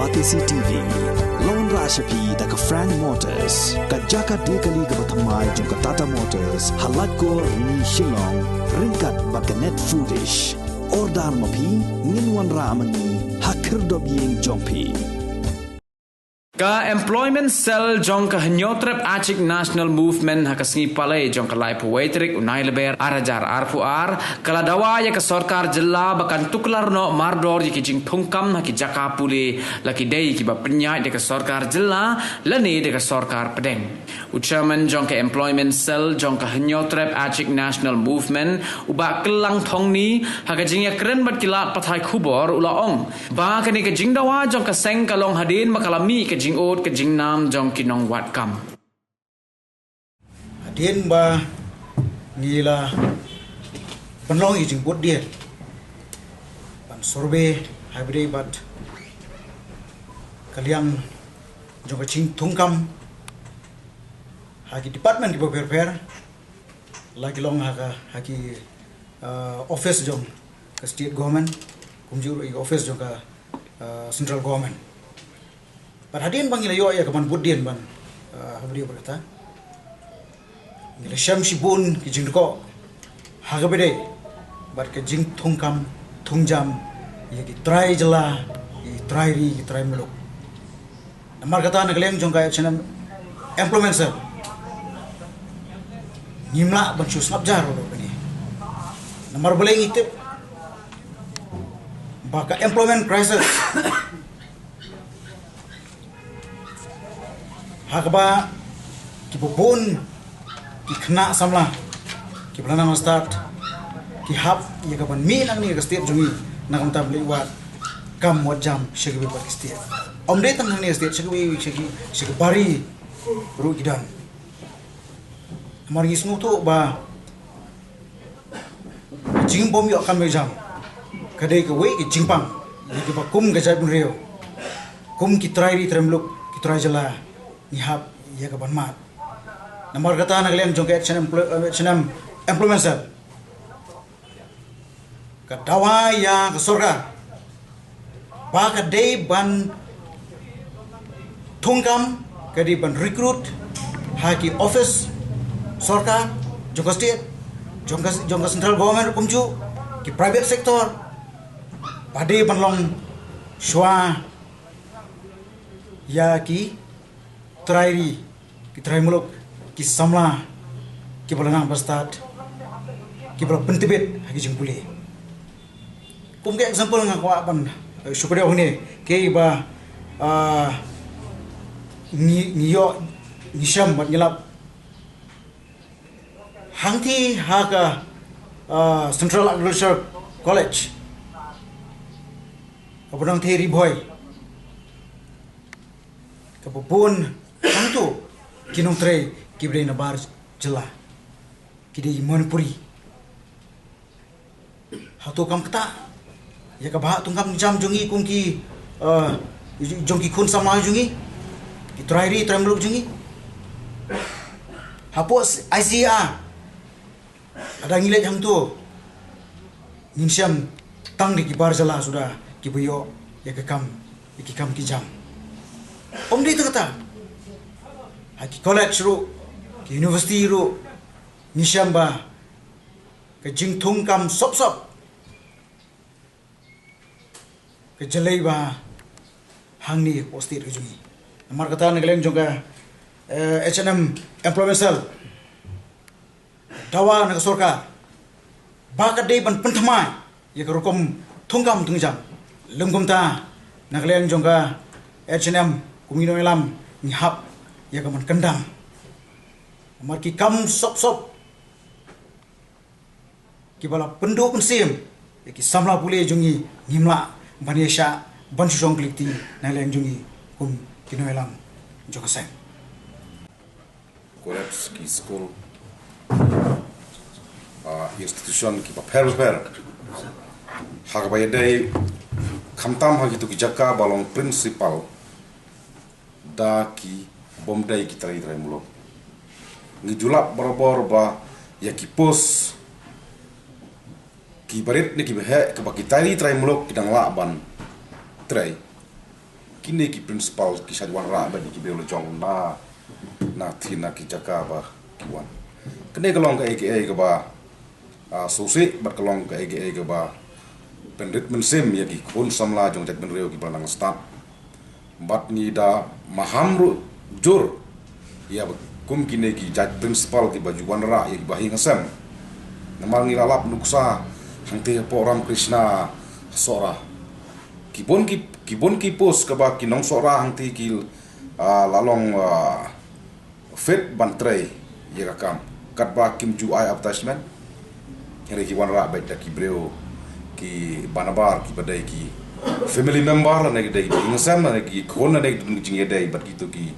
Batisi TV, Lone Rashapi da ka Frank Motors, ka Jaka Dekali ka Bathamai jong ka Tata Motors, Halatko ni Shillong, ringkat bakanet foodish, Ordar Mapi, Ninwan Ramani, Hakir Dobyeng Jongpi. Ka employment cell jong ka hanyotrep achik national movement hakasngi palai jong ka lai puwaitrik unai leber arajar arpuar kala dawa ya ka sarkar jilla bakan tuklar no mardor ki jing thungkam haki jaka puli laki dei ki ba penyai de ka sarkar jilla lani de ka sarkar pedeng uchaman jong ka employment cell jong ka hanyotrep achik national movement uba kelang thong ni haka jing ya keren bat kilat pathai khubor ulaong ba kani ka jing dawa jong ka seng kalong hadin makalami ka jing ot ke jing nam jong kinong wat kam adien ba ngila penlong i jing bot dia ban sorbe habre bat kaliang jong jing tungkam hagi department ki prepare lagi long hagi office jong ke state government kumjur i office jong ka central government. But hadin bang ila yo ya kaman budien ban habri berkata ngila syam sibun ki jing ko haga bede bat ke jing thungkam thungjam ya ki try jela ki try ri ki try muluk namar kata na gleng jong ka chanam employment sir nimla ban chu snap jar ro bani namar boleh ngitip baka employment crisis hakba ki bubun ki kena samla ki planang start ki hap ya kapan min ang ni ka state jungi na kam tam liwat kam wajam shagbi pa state omde tam ni state shagbi shagi bari ru kidan amar ngisnu to ba jing bom yo kam jam kadai ke we ki jingpang ki ba kum ga jai bun reo kum ki trai ri tremluk ki trai jala nihap ya kapan mat nomor kata nak liang jongket senam employment sel kadawa ya kesorga baka day ban tungkam kadi ban recruit haki office sorka jongka state jongka central government kumju ki private sector pade ban long shwa ya ki try ki try muluk ki samla ki balanang bastat ki bala pentibet hagi jingpuli kum ke example nga kwa ban syukuria hune ke ba ni yo ni sham bat ngilap hangti haga central agriculture college abang theri boy kapupun Hantu kinong tray kibre na bar jela kidi Manipuri hatu kam kata ya ka bah tungkam jam jungi kung ki jongki kun sama jungi ki trairi tramluk jungi hapos ICA ada ngilet hang tu ninsyam tang di kibar jela sudah kibuyo ya ke kam ki jam om di kata haki college ru ki university ru nishamba ke jing thungkam sop ke jelai ba hangni posted ke jungi amar kata nagleng jongka H&M employment cell dawa na sorka baka dei ban penthamai ya ka rukom thungkam tungjam lungkum ta nagleng jongka H&M kumino elam ni hap ya kaman kendang amar ki kam sop ki bala pendu pensim ya ki samla pule jungi ngimla banesha ban song klikti na leng jungi kum kinoelam jokaseng collapse ki school institution ki per hagabaya dai khamtam hagitu ki jakka balong principal da ki bomdai ki trai mulo ngijulap borobor ba ya ki pos ki barit ni ki behe ke baki tari trai mulo ki dang la ban trai kini ki principal ki Sajwan Ra ba ki belo jong na thina ki jaka ba kiwan kene kalong ka aka ba sosi bat kalong ka aka ba pendrit mensem ya ki kun samla jong jat ben reo ki balang start bat ni da mahamru jur ya kum kini ki jat principal ki Sajwan Ra ya ki bahi ngasam namal ni lalap nuksa hangte po Ram Krishna sora kibon ki pos ka ba kinong sora hangte ki lalong fet bantrai ya kam kat ba kim ju ai advertisement here ki wan ra ba ki breo ki banabar ki badai ki family member na ki dai ingasam na ki khon na ki jing dai bat ki to ki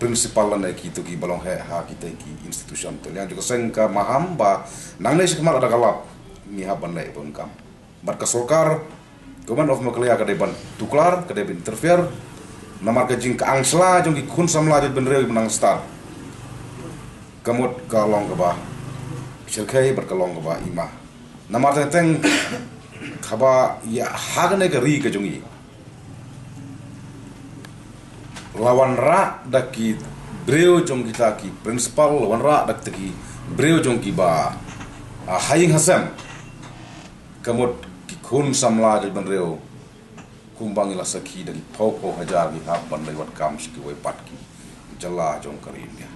principal na ki to ki balong ha ki tai ki institution to yang juga seng ka maham ba nang nei sikmar ada kalap ni ha ban lai pun kam bat ka sorkar government of Makalaya ka dai ban tuklar ka dai interfere namar ka jing ka angsla jong ki khun samla jot ben reu menang start kamut ka long ka ba selkai bat ka long ka ba ima namar teng khaba ya hagne ka ri ka jong i lawan ra daki breu jong kita ki principal lawan ra dak ki breu jong ki ba haing hasam kamut ki khun samla jot ben reu kumbang ila sakhi dari pau hajar ki hap ban lewat kam ki wai pat ki jala jong karin dia